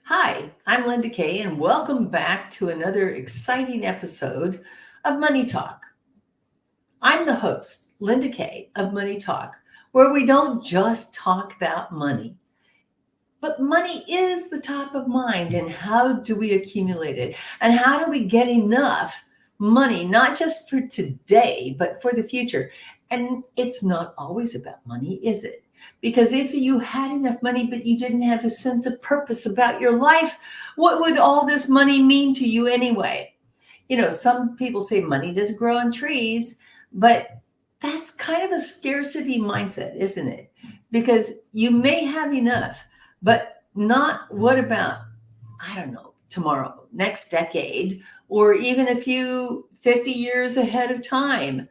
Hi, I'm Linda Kay, and welcome back to another exciting episode of Money Talk. I'm the host, Linda Kay of Money Talk, where we don't just talk about money, but money is the top of mind. And how do we accumulate it? And how do we get enough money, not just for today, but for the future? And it's not always about money, is it? Because if you had enough money, but you didn't have a sense of purpose about your life, what would all this money mean to you anyway? You know, some people say money doesn't grow on trees, but that's kind of a scarcity mindset, isn't it? Because you may have enough, but not what about, I don't know, tomorrow, next decade, or even a few 50 years ahead of time.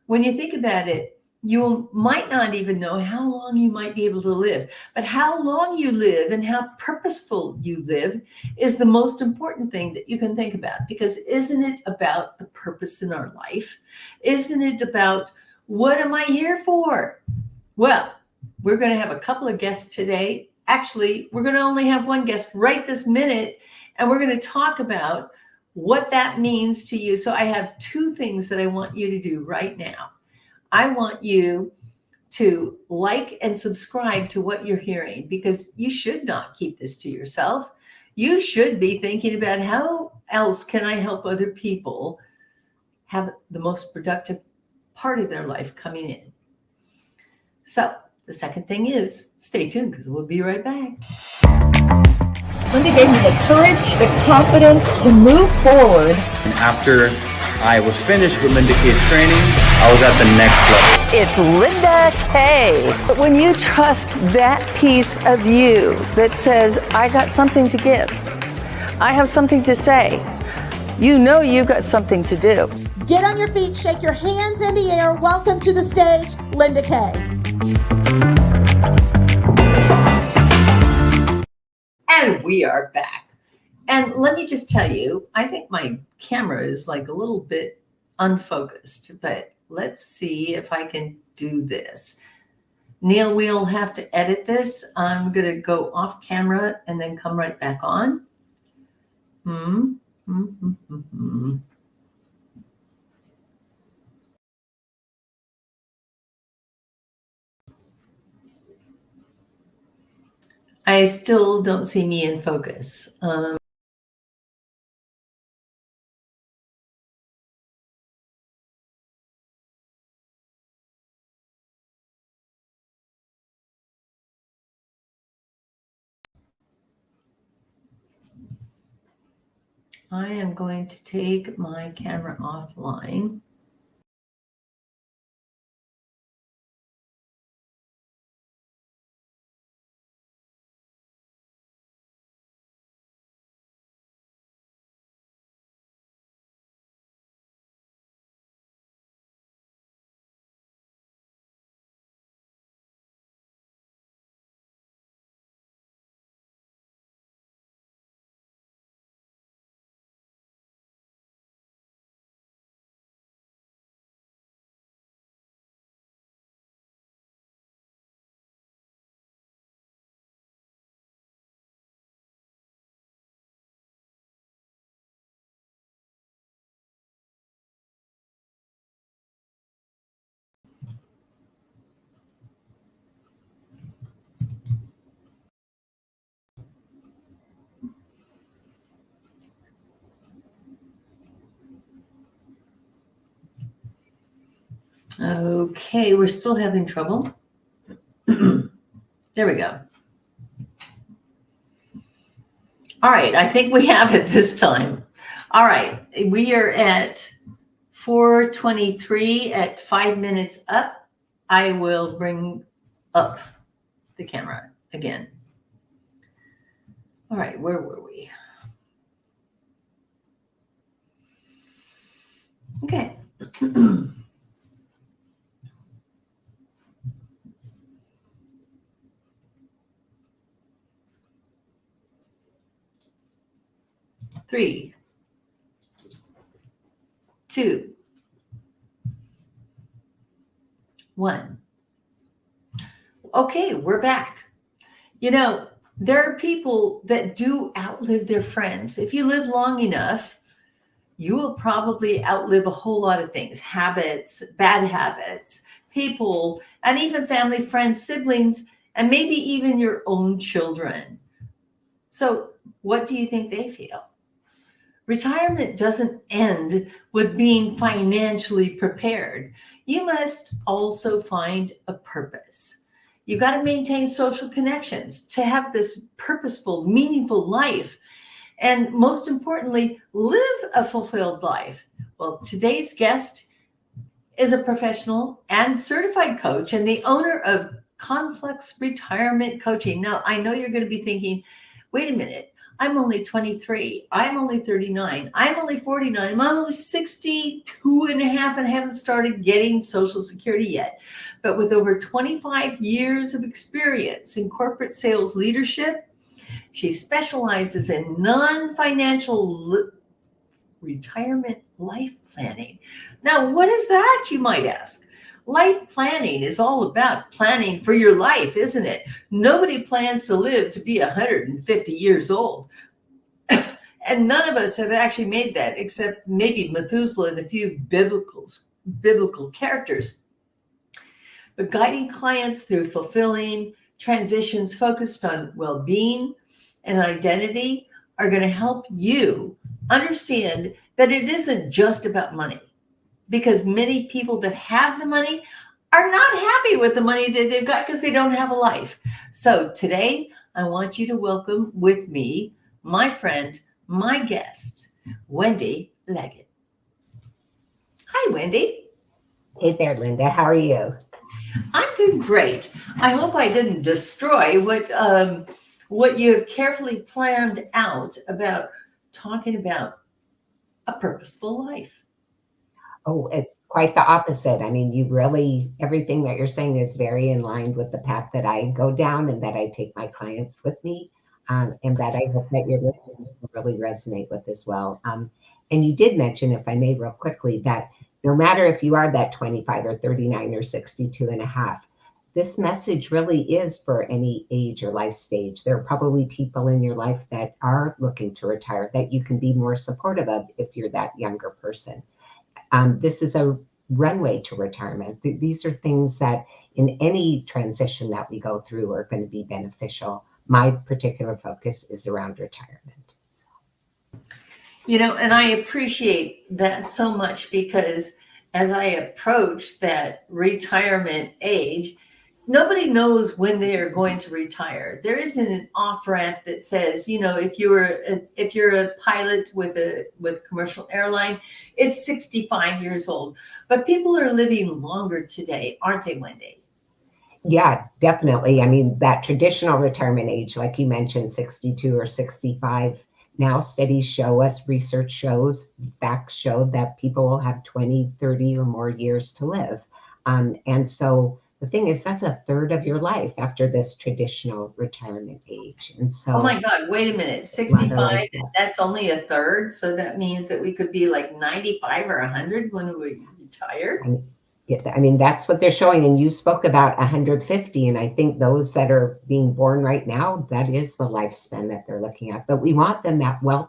When you think about it, you might not even know how long you might be able to live, but how long you live and how purposeful you live is the most important thing that you can think about. Because isn't it about the purpose in our life? Isn't it about what am I here for? Well, we're going to have a couple of guests today. Actually, we're going to only have one guest right this minute, and we're going to talk about what that means to you. So I have two things that I want you to do right now. I want you to like and subscribe to what you're hearing, because you should not keep this to yourself. You should be thinking about how else can I help other people have the most productive part of their life coming in. So the second thing is stay tuned, because we'll be right back. Wendy gave me the courage, the confidence to move forward. And after I was finished with Linda Kay's training, I was at the next level. It's Linda Kay. But when you trust that piece of you that says, I got something to give, I have something to say, you know you've got something to do. Get on your feet, shake your hands in the air. Welcome to the stage, Linda Kay. And we are back. And let me just tell you, I think my camera is like a little bit unfocused, but let's see if I can do this. Neil, we'll have to edit this. I'm going to go off camera and then come right back on. I still don't see me in focus. I am going to take my camera offline. Okay, we're still having trouble. There we go. All right, I think we have it this time. All right, we are at 4:23 at 5 minutes up. I will bring up the camera again. All right, where were we? Okay. Three, two, one. Okay, we're back. You know, there are people that do outlive their friends. If you live long enough, you will probably outlive a whole lot of things, habits, bad habits, people, and even family, friends, siblings, and maybe even your own children. So what do you think they feel? Retirement doesn't end with being financially prepared. You must also find a purpose. You've got to maintain social connections to have this purposeful, meaningful life. And most importantly, live a fulfilled life. Well, today's guest is a professional and certified coach and the owner of Complex Retirement Coaching. Now, I know you're going to be thinking, wait a minute, I'm only 23. I'm only 39. I'm only 49. I'm only 62 and a half and haven't started getting Social Security yet. But with over 25 years of experience in corporate sales leadership, she specializes in non-financial retirement life planning. Now, what is that, you might ask? Life planning is all about planning for your life, isn't it? Nobody plans to live to be 150 years old. And none of us have actually made that, except maybe Methuselah and a few biblical characters. But guiding clients through fulfilling transitions focused on well-being and identity are going to help you understand that it isn't just about money, because many people that have the money are not happy with the money that they've got because they don't have a life. So today, I want you to welcome with me my friend, my guest, Wendy Leggett. Hi, Wendy. Hey there, Linda. How are you? I'm doing great. I hope I didn't destroy what you have carefully planned out about talking about a purposeful life. Oh, it's quite the opposite. I mean, you really, everything that you're saying is very in line with the path that I go down and that I take my clients with me, and that I hope that your listeners will really resonate with as well. And you did mention, if I may real quickly, that no matter if you are that 25 or 39 or 62 and a half, this message really is for any age or life stage. There are probably people in your life that are looking to retire that you can be more supportive of if you're that younger person. This is a runway to retirement. These are things that in any transition that we go through are going to be beneficial. My particular focus is around retirement. So. You know, and I appreciate that so much, because as I approach that retirement age, nobody knows when they are going to retire. There isn't an off ramp that says, you know, if you're a pilot with a commercial airline, it's 65 years old. But people are living longer today, aren't they, Wendy? Yeah, definitely. I mean, that traditional retirement age, like you mentioned, 62 or 65. Now studies show us, research shows, facts show that people will have 20, 30 or more years to live. And so the thing is, that's a third of your life after this traditional retirement age. And so, oh my God, wait a minute, 65, that's only a third. So that means that we could be like 95 or 100 when we retire. I mean, that's what they're showing. And you spoke about 150. And I think those that are being born right now, that is the lifespan that they're looking at. But we want them that wealth,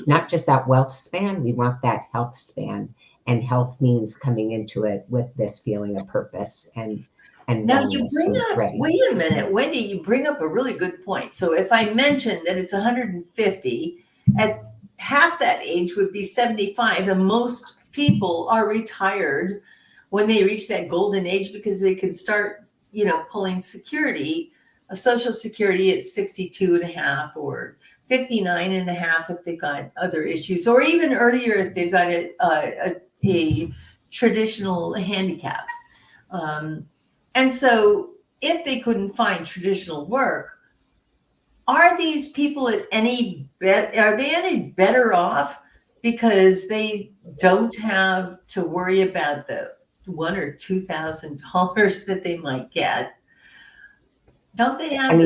not just that wealth span, we want that health span. And health means coming into it with this feeling of purpose and now you bring up, wait a minute, Wendy, you bring up a really good point. So if I mention that it's 150, at half that age would be 75, and most people are retired when they reach that golden age because they can start, you know, pulling security, a Social Security at 62 and a half or 59 and a half if they've got other issues, or even earlier if they've got a traditional handicap. And so if they couldn't find traditional work, are these people are they any better off because they don't have to worry about the $1,000 or $2,000 that they might get? Don't they have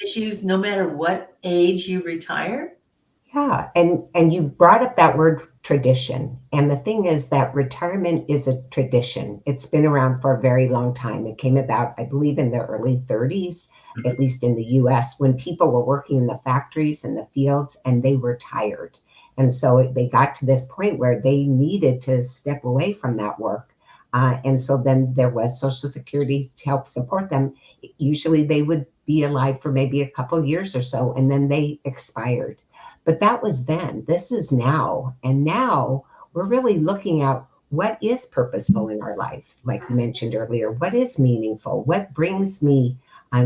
issues no matter what age you retire? Yeah, and you brought up that word tradition. And the thing is that retirement is a tradition. It's been around for a very long time. It came about, I believe, in the early 30s, at least in the US, when people were working in the factories and the fields and they were tired. And so they got to this point where they needed to step away from that work. And so then there was Social Security to help support them. Usually they would be alive for maybe a couple years or so, and then they expired. But that was then. This is now. And now we're really looking at what is purposeful in our life. Like you mentioned earlier, what is meaningful? What brings me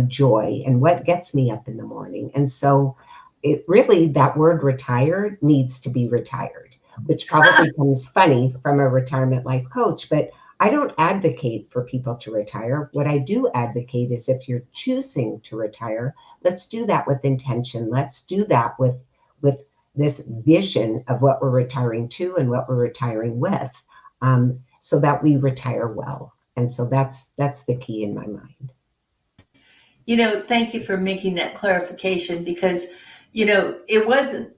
joy? And what gets me up in the morning? And so it really, that word retired needs to be retired, which probably comes funny from a retirement life coach. But I don't advocate for people to retire. What I do advocate is if you're choosing to retire, let's do that with intention. Let's do that with this vision of what we're retiring to and what we're retiring with, so that we retire well. And so that's the key in my mind. Thank you for making that clarification, because, it wasn't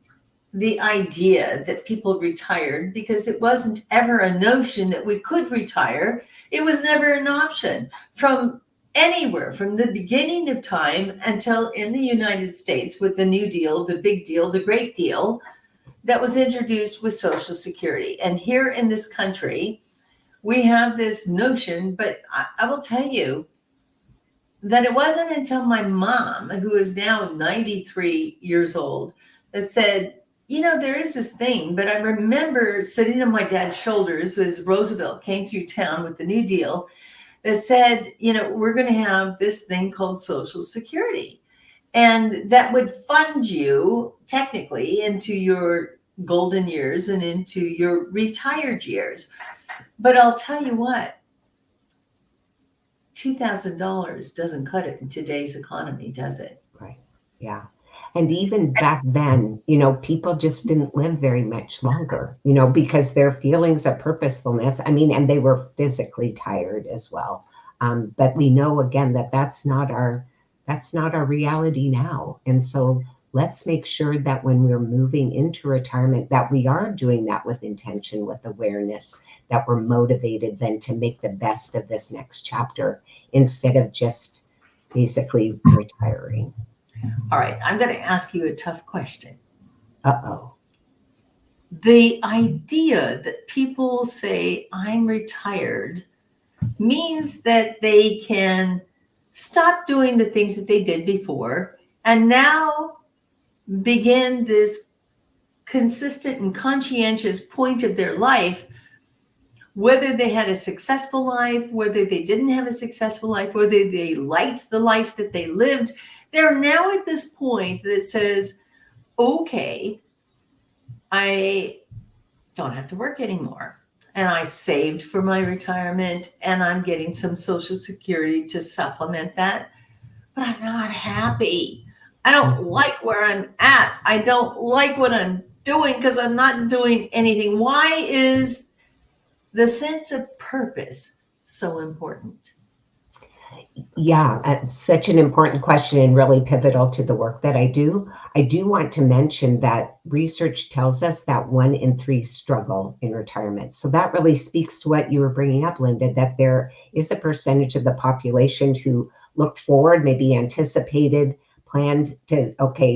the idea that people retired, because it wasn't ever a notion that we could retire. It was never an option from anywhere, from the beginning of time until in the United States with the New Deal, the big deal, the great deal that was introduced with Social Security. And here in this country, we have this notion, but I will tell you that it wasn't until my mom, who is now 93 years old, that said, there is this thing. But I remember sitting on my dad's shoulders as Roosevelt came through town with the New Deal, that said, we're going to have this thing called Social Security. And that would fund you technically into your golden years and into your retired years. But I'll tell you what, $2,000 doesn't cut it in today's economy, does it? Right. Yeah. And even back then, people just didn't live very much longer, because their feelings of purposefulness, and they were physically tired as well. But we know again that that's not our reality now. And so let's make sure that when we're moving into retirement, that we are doing that with intention, with awareness, that we're motivated then to make the best of this next chapter instead of just basically retiring. All right, I'm going to ask you a tough question. Uh-oh. The idea that people say I'm retired means that they can stop doing the things that they did before and now begin this consistent and conscientious point of their life, whether they had a successful life, whether they didn't have a successful life, whether they liked the life that they lived. They're now at this point that says, okay, I don't have to work anymore. And I saved for my retirement and I'm getting some Social Security to supplement that. But I'm not happy. I don't like where I'm at. I don't like what I'm doing because I'm not doing anything. Why is the sense of purpose so important? Yeah, such an important question and really pivotal to the work that I do. I do want to mention that research tells us that 1 in 3 struggle in retirement. So that really speaks to what you were bringing up, Linda, that there is a percentage of the population who looked forward, maybe anticipated, planned to,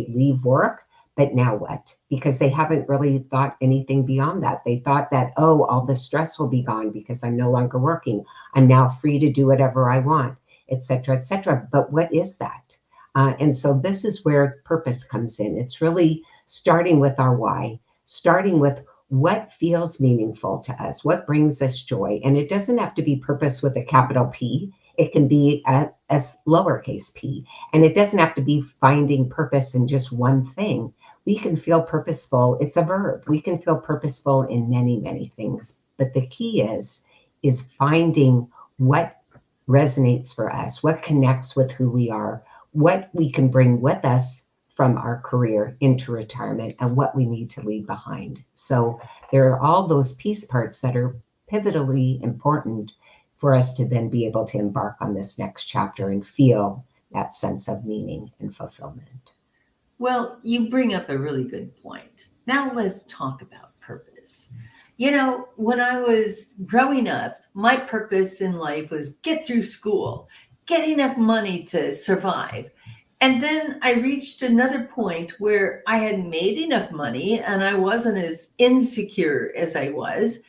leave work, but now what? Because they haven't really thought anything beyond that. They thought that, all the stress will be gone because I'm no longer working. I'm now free to do whatever I want, et cetera, et cetera. But what is that? And so this is where purpose comes in. It's really starting with our why, starting with what feels meaningful to us, what brings us joy. And it doesn't have to be purpose with a capital P. It can be a lowercase p. And it doesn't have to be finding purpose in just one thing. We can feel purposeful. It's a verb. We can feel purposeful in many, many things. But the key is finding what resonates for us, what connects with who we are, what we can bring with us from our career into retirement, and what we need to leave behind. So there are all those piece parts that are pivotally important for us to then be able to embark on this next chapter and feel that sense of meaning and fulfillment. Well, you bring up a really good point. Now let's talk about purpose. You know, when I was growing up, my purpose in life was get through school, get enough money to survive. And then I reached another point where I had made enough money and I wasn't as insecure as I was.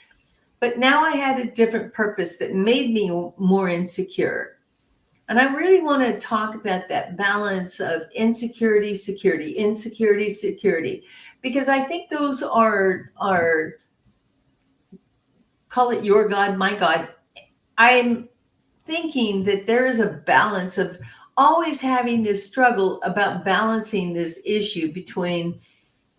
But now I had a different purpose that made me more insecure. And I really want to talk about that balance of insecurity, security, insecurity, security, because I think those are call it your God, my God. I'm thinking that there is a balance of always having this struggle about balancing this issue between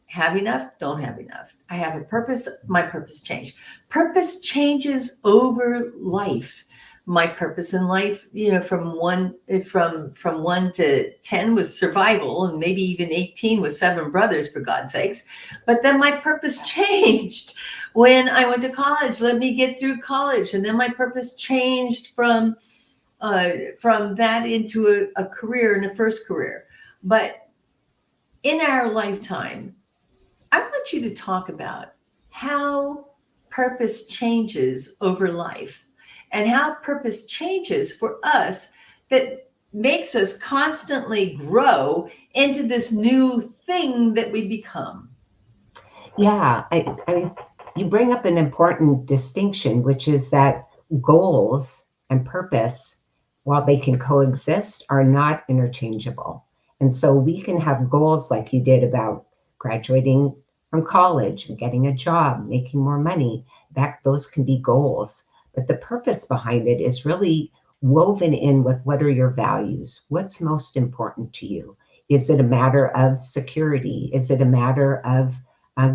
have enough, don't have enough. I have a purpose, my purpose changed. Purpose changes over life. My purpose in life, you know, from one to 10 was survival, and maybe even 18 with 7 brothers, for God's sakes. But then my purpose changed when I went to college. Let me get through college, and then my purpose changed from that into a career and a first career. But in our lifetime, I want you to talk about how purpose changes over life and how purpose changes for us that makes us constantly grow into this new thing that we become. Yeah, you bring up an important distinction, which is that goals and purpose, while they can coexist, are not interchangeable. And so we can have goals like you did about graduating from college and getting a job, making more money. Those can be goals. But the purpose behind it is really woven in with what are your values? What's most important to you? Is it a matter of security? Is it a matter of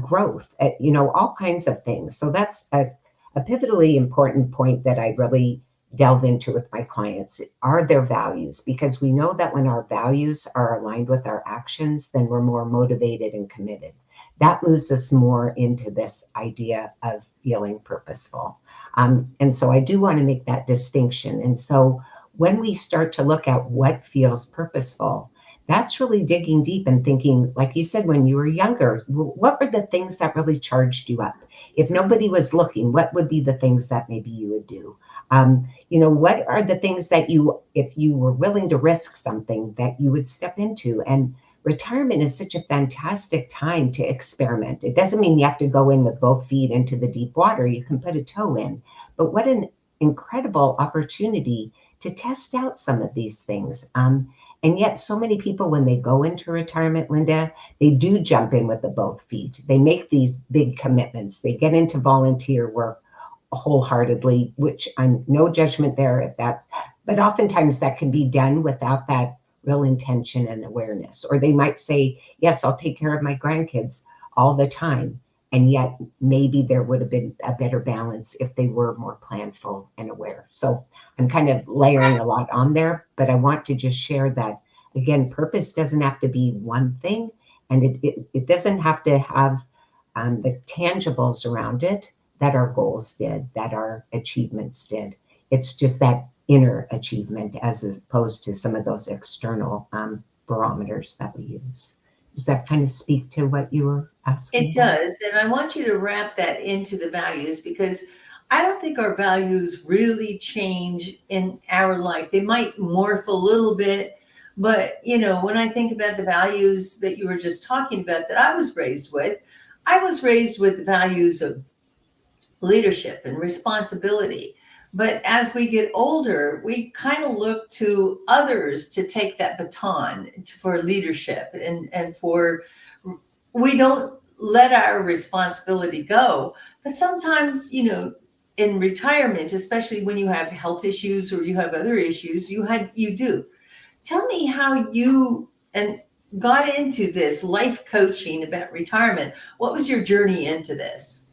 growth? All kinds of things. So that's a pivotally important point that I really delve into with my clients. Are their values? Because we know that when our values are aligned with our actions, then we're more motivated and committed. That moves us more into this idea of feeling purposeful. And so I do want to make that distinction. And so when we start to look at what feels purposeful, that's really digging deep and thinking, like you said, when you were younger, what were the things that really charged you up? If nobody was looking, what would be the things that maybe you would do? What are the things that if you were willing to risk something, that you would step into? And retirement is such a fantastic time to experiment. It doesn't mean you have to go in with both feet into the deep water. You can put a toe in. But what an incredible opportunity to test out some of these things. And yet so many people, when they go into retirement, Linda, they do jump in with the both feet. They make these big commitments. They get into volunteer work wholeheartedly, which I'm no judgment there but oftentimes that can be done without that real intention and awareness. Or they might say, yes, I'll take care of my grandkids all the time. And yet maybe there would have been a better balance if they were more planful and aware. So I'm kind of layering a lot on there, but I want to just share that, again, purpose doesn't have to be one thing, and it doesn't have to have the tangibles around it that our goals did, that our achievements did. It's just that inner achievement as opposed to some of those external barometers that we use. Does that kind of speak to what you were asking? It does. And I want you to wrap that into the values, because I don't think our values really change in our life. They might morph a little bit, but when I think about the values that you were just talking about that I was raised with the values of leadership and responsibility. But as we get older, we kind of look to others to take that baton for leadership, and we don't let our responsibility go. But sometimes, in retirement, especially when you have health issues or you have other issues, you do. Tell me how you got into this life coaching about retirement. What was your journey into this?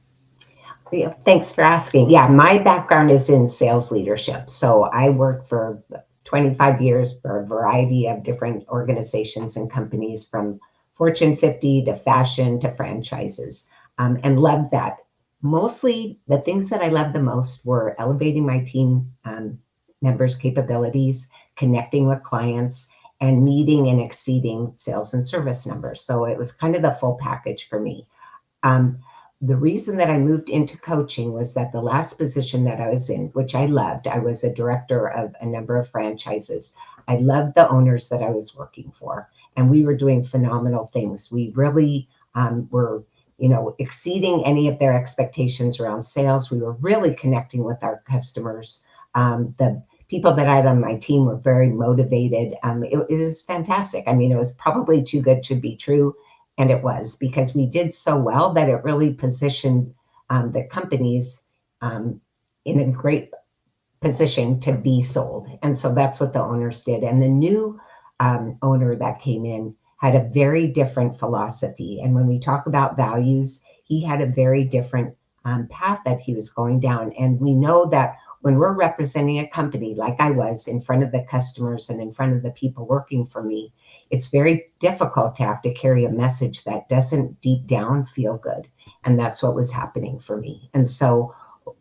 Yeah, thanks for asking. Yeah, my background is in sales leadership. So I worked for 25 years for a variety of different organizations and companies, from Fortune 50 to fashion to franchises, and loved that. Mostly the things that I loved the most were elevating my team members' capabilities, connecting with clients, and meeting and exceeding sales and service numbers. So it was kind of the full package for me. The reason that I moved into coaching was that the last position that I was in, which I loved, I was a director of a number of franchises. I loved the owners that I was working for, and we were doing phenomenal things. We really were, exceeding any of their expectations around sales. We were really connecting with our customers. The people that I had on my team were very motivated. It was fantastic. I mean, it was probably too good to be true. And it was, because we did so well that it really positioned the companies in a great position to be sold. And so that's what the owners did. And the new owner that came in had a very different philosophy. And when we talk about values, he had a very different path that he was going down. And we know that when we're representing a company like I was in front of the customers and in front of the people working for me, it's very difficult to have to carry a message that doesn't deep down feel good. And that's what was happening for me. And so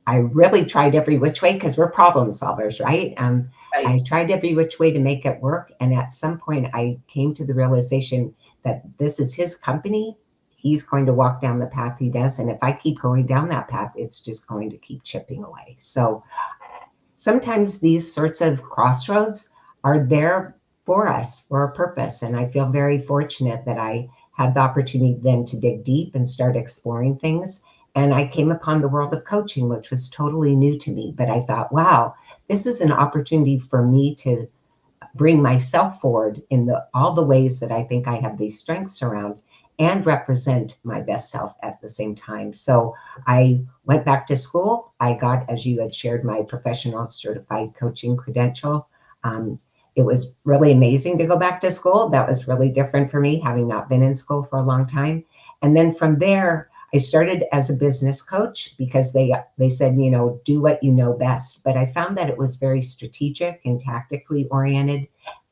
I really tried every which way, because we're problem solvers, right? Right. I tried every which way to make it work. And at some point I came to the realization that this is his company. He's going to walk down the path he does. And if I keep going down that path, it's just going to keep chipping away. So sometimes these sorts of crossroads are there for us for a purpose. And I feel very fortunate that I had the opportunity then to dig deep and start exploring things. And I came upon the world of coaching, which was totally new to me. But I thought, wow, this is an opportunity for me to bring myself forward in all the ways that I think I have these strengths around, and represent my best self at the same time. So I went back to school. I got, as you had shared, my professional certified coaching credential. It was really amazing to go back to school. That was really different for me, having not been in school for a long time. And then from there, I started as a business coach, because they said, do what you know best. But I found that it was very strategic and tactically oriented,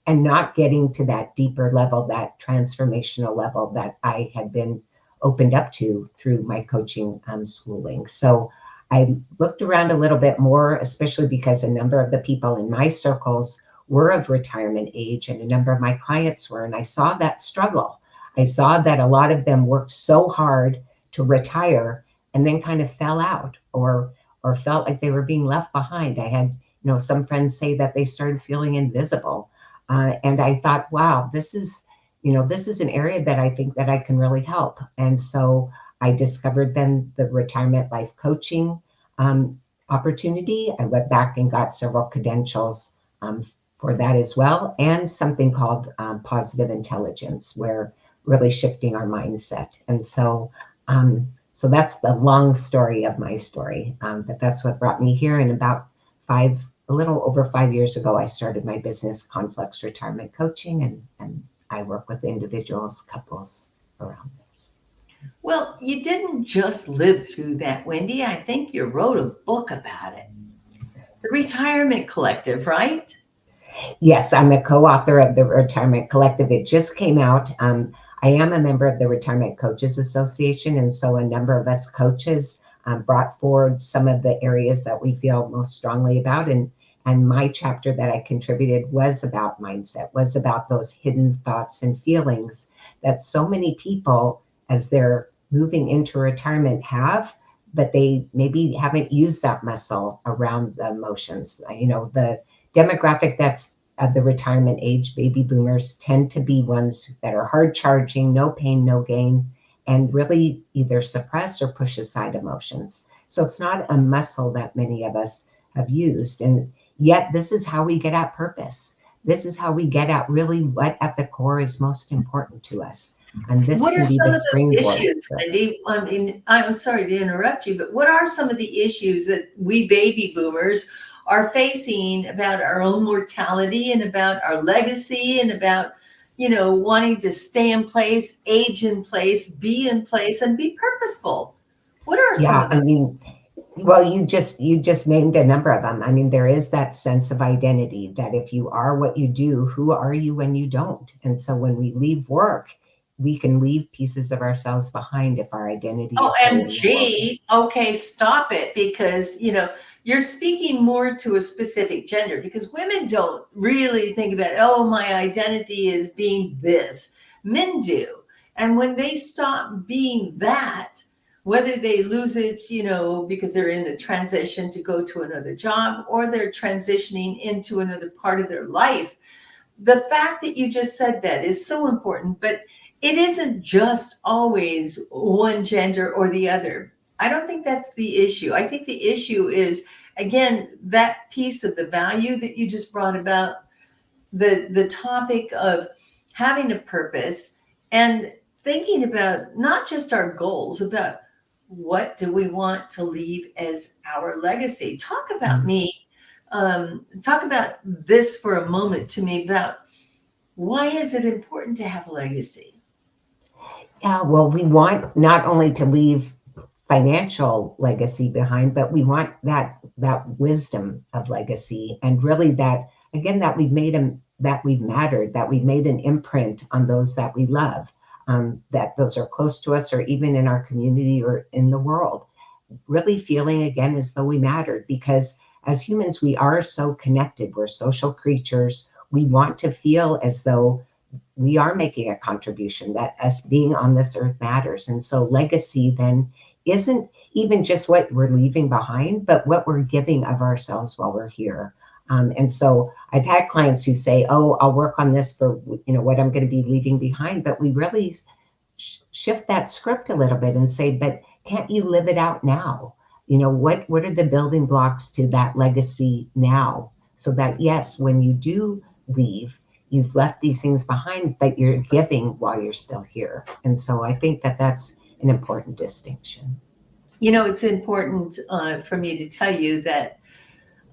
and not getting to that deeper level, that transformational level that I had been opened up to through my coaching schooling. So I looked around a little bit more, especially because a number of the people in my circles were of retirement age, and a number of my clients were, and I saw that struggle. I saw that a lot of them worked so hard to retire and then kind of fell out or felt like they were being left behind. I had, some friends say that they started feeling invisible. And I thought, wow, this is an area that I think that I can really help. And so I discovered then the retirement life coaching opportunity. I went back and got several credentials for that as well, and something called positive intelligence, where really shifting our mindset. And so that's the long story of my story. But that's what brought me here. And about a little over 5 years ago, I started my business, Conflex Retirement Coaching, and I work with individuals, couples around this. Well, you didn't just live through that, Wendy. I think you wrote a book about it. The Retirement Collective, right? Yes, I'm a co-author of the Retirement Collective. It just came out. I am a member of the Retirement Coaches Association, and so a number of us coaches brought forward some of the areas that we feel most strongly about. And my chapter that I contributed was about mindset, was about those hidden thoughts and feelings that so many people, as they're moving into retirement, have, but they maybe haven't used that muscle around the emotions. The demographic that's at the retirement age, baby boomers, tend to be ones that are hard charging, no pain, no gain, and really either suppress or push aside emotions. So it's not a muscle that many of us have used. And yet this is how we get at purpose. This is how we get at really what at the core is most important to us. And this What can are be some the of springboard. those issues, Wendy? I mean, I'm sorry to interrupt you, but what are some of the issues that we baby boomers are facing about our own mortality and about our legacy and about, wanting to stay in place, age in place, be in place, and be purposeful? What are some of those? Well, you just named a number of them. I mean, there is that sense of identity that if you are what you do, who are you when you don't? And so when we leave work, we can leave pieces of ourselves behind if our identity is so OMG. Okay, stop it. Because, you're speaking more to a specific gender, because women don't really think about, oh, my identity is being this. Men do. And when they stop being that, whether they lose it, because they're in a transition to go to another job, or they're transitioning into another part of their life, the fact that you just said that is so important. But it isn't just always one gender or the other. I don't think that's the issue. I think the issue is, again, that piece of the value that you just brought about, the topic of having a purpose and thinking about not just our goals, about what do we want to leave as our legacy. Talk about talk about this for a moment to me, about why is it important to have a legacy? Yeah, well, we want not only to leave financial legacy behind, but we want that wisdom of legacy, and really that, again, that we've mattered, that we've made an imprint on those that we love, that those are close to us, or even in our community or in the world. Really feeling again as though we mattered, because as humans, we are so connected. We're social creatures. We want to feel as though we are making a contribution, that us being on this earth matters. And so legacy then isn't even just what we're leaving behind, but what we're giving of ourselves while we're here. And so I've had clients who say, oh, I'll work on this for, what I'm going to be leaving behind. But we really shift that script a little bit and say, but can't you live it out now? What are the building blocks to that legacy now? So that, yes, when you do leave, you've left these things behind, but you're giving while you're still here. And so I think that that's an important distinction. It's important for me to tell you that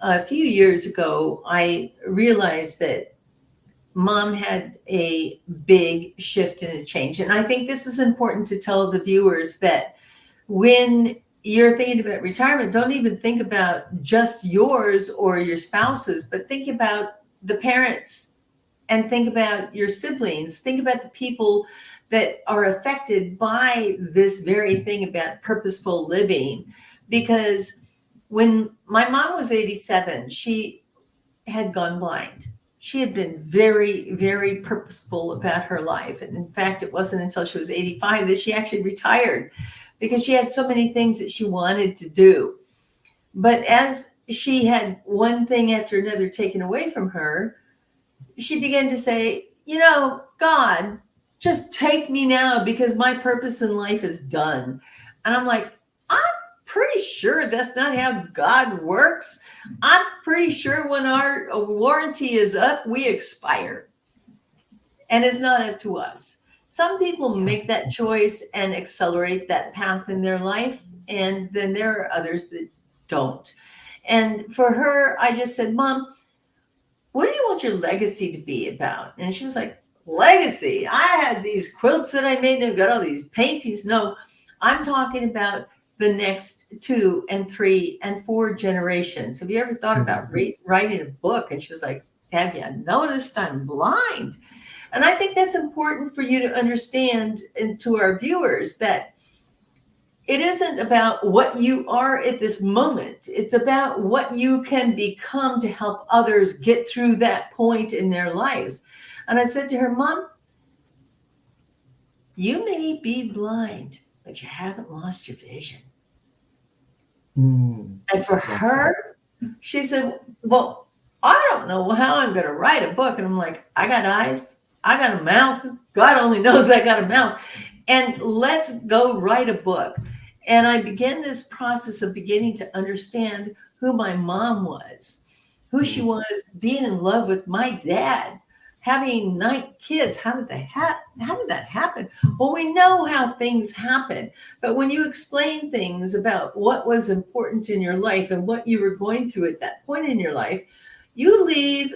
a few years ago, I realized that Mom had a big shift and a change. And I think this is important to tell the viewers, that when you're thinking about retirement, don't even think about just yours or your spouse's, but think about the parents, and think about your siblings. Think about the people that are affected by this very thing about purposeful living. Because when my mom was 87, she had gone blind. She had been very, very purposeful about her life. And in fact, it wasn't until she was 85 that she actually retired, because she had so many things that she wanted to do. But as she had one thing after another taken away from her, she began to say, God, just take me now, because my purpose in life is done. And I'm like, I'm pretty sure that's not how God works. I'm pretty sure when our warranty is up, we expire. And it's not up to us. Some people make that choice and accelerate that path in their life. And then there are others that don't. And for her, I just said, Mom, what do you want your legacy to be about? And she was like, legacy? I had these quilts that I made and I've got all these paintings. No, I'm talking about the next 2 and 3 and 4 generations. Have you ever thought about writing a book? And she was like, have you noticed I'm blind? And I think that's important for you to understand, and to our viewers, that it isn't about what you are at this moment. It's about what you can become to help others get through that point in their lives. And I said to her, Mom, you may be blind, but you haven't lost your vision. And for her, she said, well, I don't know how I'm going to write a book. And I'm like, I got eyes, I got a mouth. God only knows I got a mouth. And let's go write a book. And I began this process of beginning to understand who my mom was, who she was, being in love with my dad, having 9 kids. How did that happen? Well, we know how things happen. But when you explain things about what was important in your life and what you were going through at that point in your life, you leave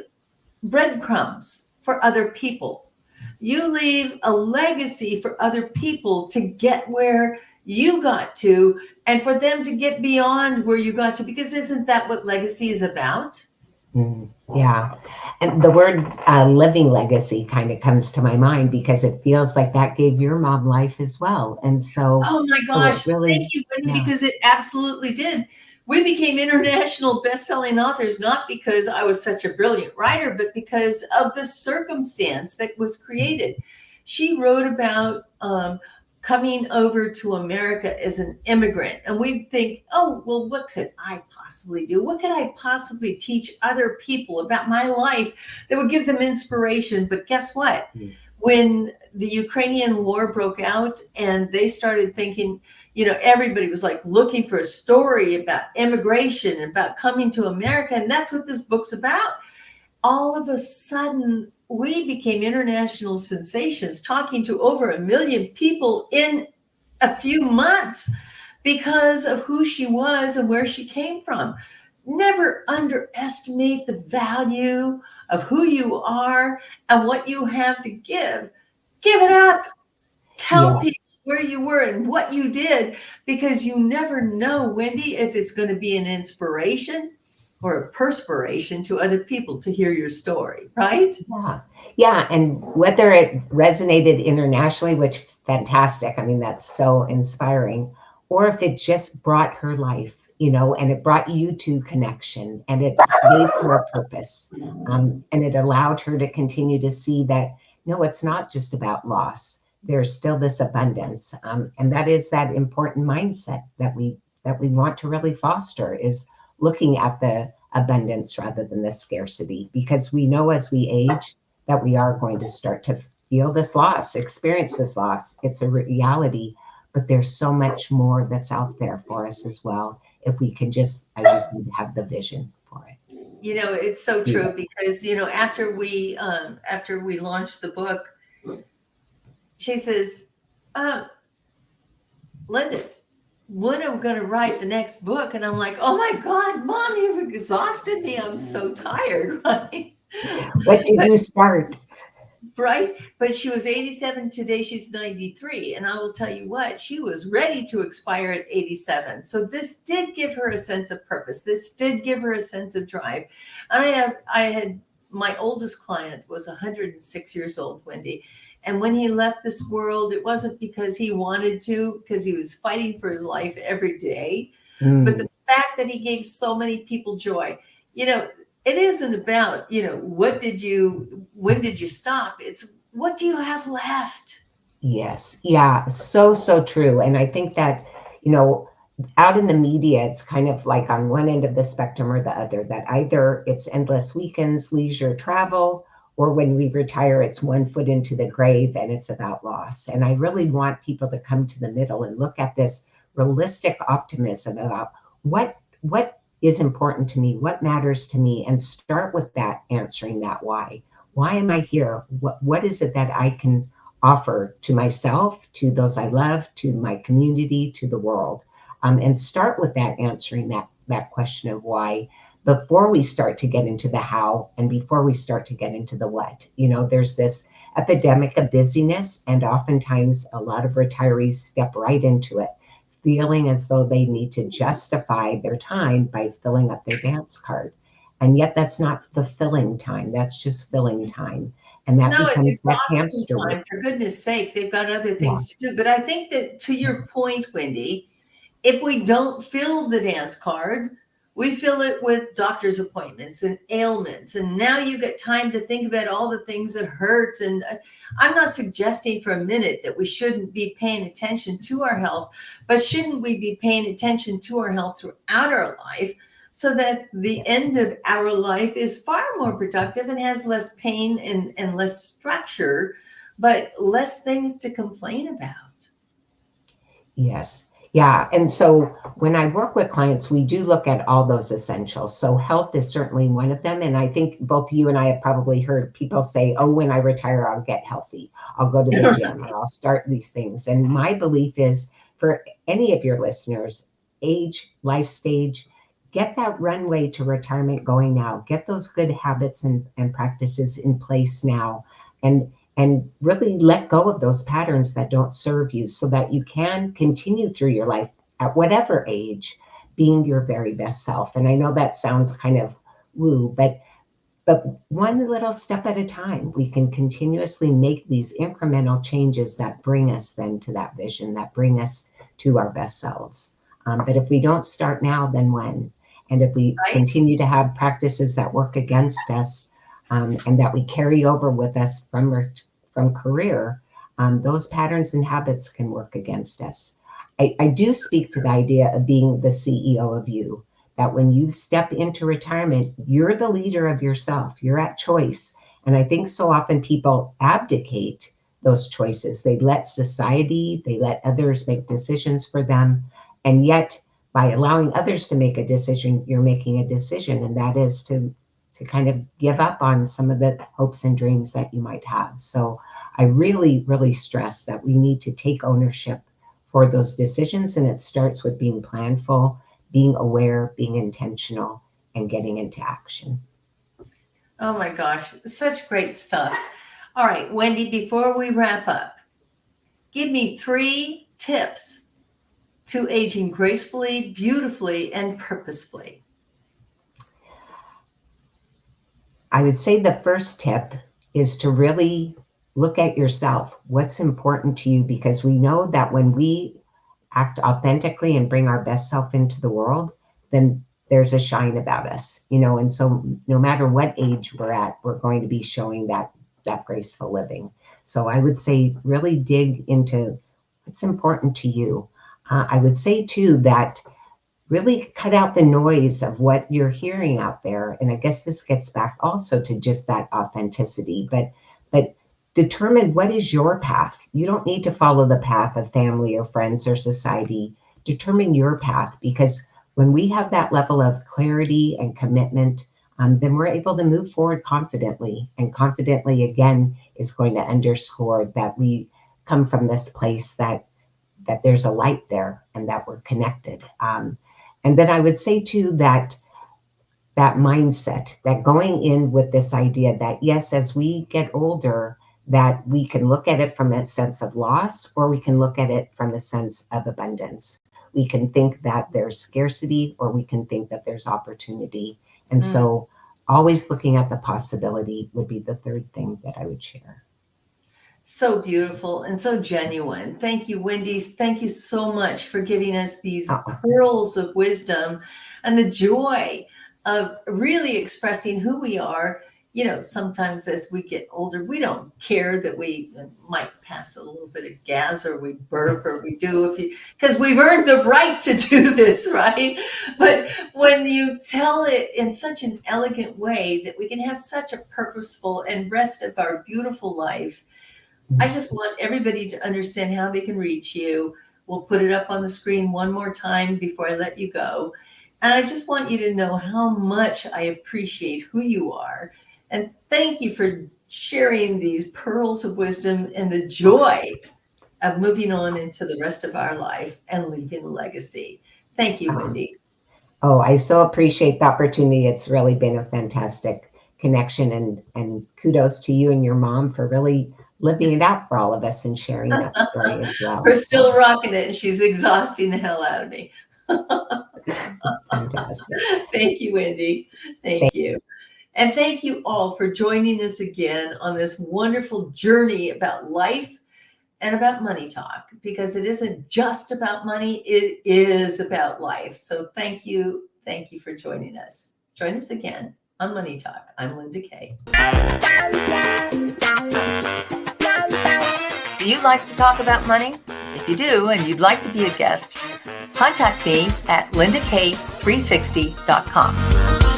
breadcrumbs for other people. You leave a legacy for other people to get where you got to, and for them to get beyond where you got to, because isn't that what legacy is about? Yeah. And the word living legacy kind of comes to my mind, because it feels like that gave your mom life as well. And so, oh my gosh, really, thank you, Wendy, because it absolutely did. We became international best-selling authors, not because I was such a brilliant writer, but because of the circumstance that was created. She wrote about coming over to America as an immigrant. And we think, oh, well, what could I possibly do? What could I possibly teach other people about my life that would give them inspiration? But guess what? When the Ukrainian war broke out and they started thinking, you know, everybody was like looking for a story about immigration, about coming to America. And that's what this book's about. All of a sudden, we became international sensations, talking to over 1 million people in a few months because of who she was and where she came from. Never underestimate the value of who you are and what you have to give. Give it up. Tell people where you were and what you did, because you never know, Wendy, if it's going to be an inspiration or a perspiration to other people to hear your story, right? Yeah. And whether it resonated internationally, which fantastic. I mean, that's so inspiring. Or if it just brought her life, you know, and it brought you to connection and it gave her a purpose. And it allowed her to continue to see that, no, it's not just about loss. There's still this abundance. And that is that important mindset that we want to really foster, is looking at the abundance rather than the scarcity, because we know as we age that we are going to start to feel this loss, experience this loss. It's a reality, but there's so much more that's out there for us as well. If we can I just need to have the vision for it. You know, it's so true, because, you know, after we launched the book, she says, Linda, when am I going to write the next book? And I'm like, oh my God, Mom, you've exhausted me. I'm so tired, right? What did you start? Right. But she was 87. Today she's 93. And I will tell you what, she was ready to expire at 87. So this did give her a sense of purpose. This did give her a sense of drive. And I had my oldest client was 106 years old, Wendy. And when he left this world, it wasn't because he wanted to, because he was fighting for his life every day. But the fact that he gave so many people joy, you know, it isn't about, you know, when did you stop? It's what do you have left? Yes. Yeah. So true. And I think that, you know, out in the media, it's kind of like on one end of the spectrum or the other, that either it's endless weekends, leisure travel, or when we retire, it's one foot into the grave and it's about loss. And I really want people to come to the middle and look at this realistic optimism about what is important to me, what matters to me, and start with that, answering that why. Why am I here? What is it that I can offer to myself, to those I love, to my community, to the world? And start with that, answering that question of why, before we start to get into the how and before we start to get into the what. You know, there's this epidemic of busyness, and oftentimes a lot of retirees step right into it, feeling as though they need to justify their time by filling up their dance card. And yet that's not fulfilling time. That's just filling time. And that becomes that hamster wheel. For goodness sakes, they've got other things to do. But I think that, to your point, Wendy, if we don't fill the dance card, we fill it with doctor's appointments and ailments. And now you get time to think about all the things that hurt. And I'm not suggesting for a minute that we shouldn't be paying attention to our health, but shouldn't we be paying attention to our health throughout our life, so that the end of our life is far more productive and has less pain and less structure, but less things to complain about? Yes. Yeah. And so when I work with clients, we do look at all those essentials. So health is certainly one of them. And I think both you and I have probably heard people say, oh, when I retire, I'll get healthy. I'll go to the gym, or I'll start these things. And my belief is, for any of your listeners, age, life stage, get that runway to retirement going now. Get those good habits and practices in place now. And really let go of those patterns that don't serve you, so that you can continue through your life at whatever age, being your very best self. And I know that sounds kind of woo, but one little step at a time, we can continuously make these incremental changes that bring us then to that vision, that bring us to our best selves. But if we don't start now, then when? And if we Right. continue to have practices that work against us, and that we carry over with us from career, those patterns and habits can work against us. I do speak to the idea of being the CEO of you, that when you step into retirement, you're the leader of yourself. You're at choice. And I think so often people abdicate those choices. They let society, they let others make decisions for them. And yet, by allowing others to make a decision, you're making a decision. And that is to kind of give up on some of the hopes and dreams that you might have. So I really, really stress that we need to take ownership for those decisions. And it starts with being planful, being aware, being intentional, and getting into action. Oh my gosh, such great stuff. All right, Wendy, before we wrap up, give me 3 tips to aging gracefully, beautifully, and purposefully. I would say the first tip is to really look at yourself. What's important to you? Because we know that when we act authentically and bring our best self into the world, then there's a shine about us, and so no matter what age we're at, we're going to be showing that graceful living. So I would say really dig into what's important to you. I would say too that really cut out the noise of what you're hearing out there. And I guess this gets back also to just that authenticity, but determine what is your path. You don't need to follow the path of family or friends or society. Determine your path, because when we have that level of clarity and commitment, then we're able to move forward confidently. And confidently, again, is going to underscore that we come from this place that there's a light there and that we're connected. And then I would say too that mindset, that going in with this idea that yes, as we get older, that we can look at it from a sense of loss, or we can look at it from a sense of abundance. We can think that there's scarcity, or we can think that there's opportunity. And so always looking at the possibility would be the third thing that I would share. So beautiful and so genuine. Thank you, Wendy. Thank you so much for giving us these pearls of wisdom and the joy of really expressing who we are. Sometimes as we get older, we don't care that we might pass a little bit of gas, or we burp, or we do because we've earned the right to do this, right? But when you tell it in such an elegant way that we can have such a purposeful and rest of our beautiful life, I just want everybody to understand how they can reach you. We'll put it up on the screen one more time before I let you go. And I just want you to know how much I appreciate who you are. And thank you for sharing these pearls of wisdom and the joy of moving on into the rest of our life and leaving a legacy. Thank you, Wendy. Oh, I so appreciate the opportunity. It's really been a fantastic connection, and kudos to you and your mom for really living it out for all of us and sharing that story as well. We're still rocking it, and she's exhausting the hell out of me. Fantastic. Thank you, Wendy. Thank you. And thank you all for joining us again on this wonderful journey about life and about money talk, because it isn't just about money, it is about life. So thank you. Thank you for joining us. Join us again on Money Talk. I'm Linda Kay. Do you like to talk about money? If you do, and you'd like to be a guest, contact me at lindakay360.com.